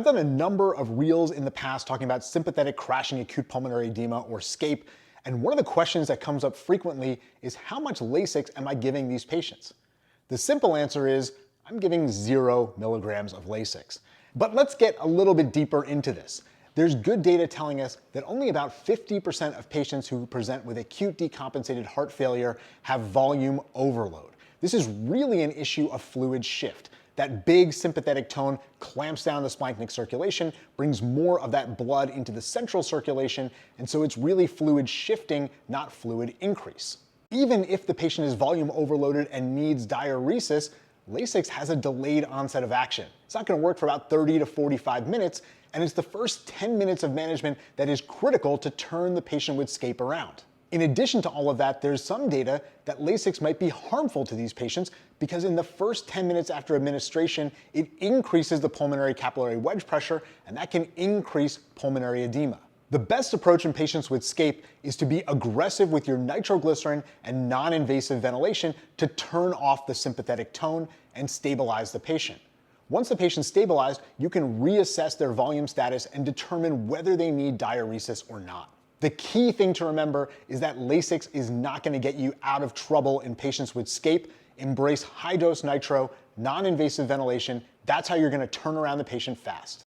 I've done a number of reels in the past talking about sympathetic crashing acute pulmonary edema, or SCAPE, and one of the questions that comes up frequently is how much Lasix am I giving these patients? The simple answer is I'm giving 0 milligrams of Lasix. But let's get a little bit deeper into this. There's good data telling us that only about 50% of patients who present with acute decompensated heart failure have volume overload. This is really an issue of fluid shift. That big sympathetic tone clamps down the splanchnic circulation, brings more of that blood into the central circulation, and so it's really fluid shifting, not fluid increase. Even if the patient is volume overloaded and needs diuresis, Lasix has a delayed onset of action. It's not going to work for about 30 to 45 minutes, and it's the first 10 minutes of management that is critical to turn the patient with SCAPE around. In addition to all of that, there's some data that Lasix might be harmful to these patients because in the first 10 minutes after administration, it increases the pulmonary capillary wedge pressure, and that can increase pulmonary edema. The best approach in patients with SCAPE is to be aggressive with your nitroglycerin and non-invasive ventilation to turn off the sympathetic tone and stabilize the patient. Once the patient's stabilized, you can reassess their volume status and determine whether they need diuresis or not. The key thing to remember is that Lasix is not going to get you out of trouble in patients with SCAPE. Embrace high-dose nitro, non-invasive ventilation. That's how you're going to turn around the patient fast.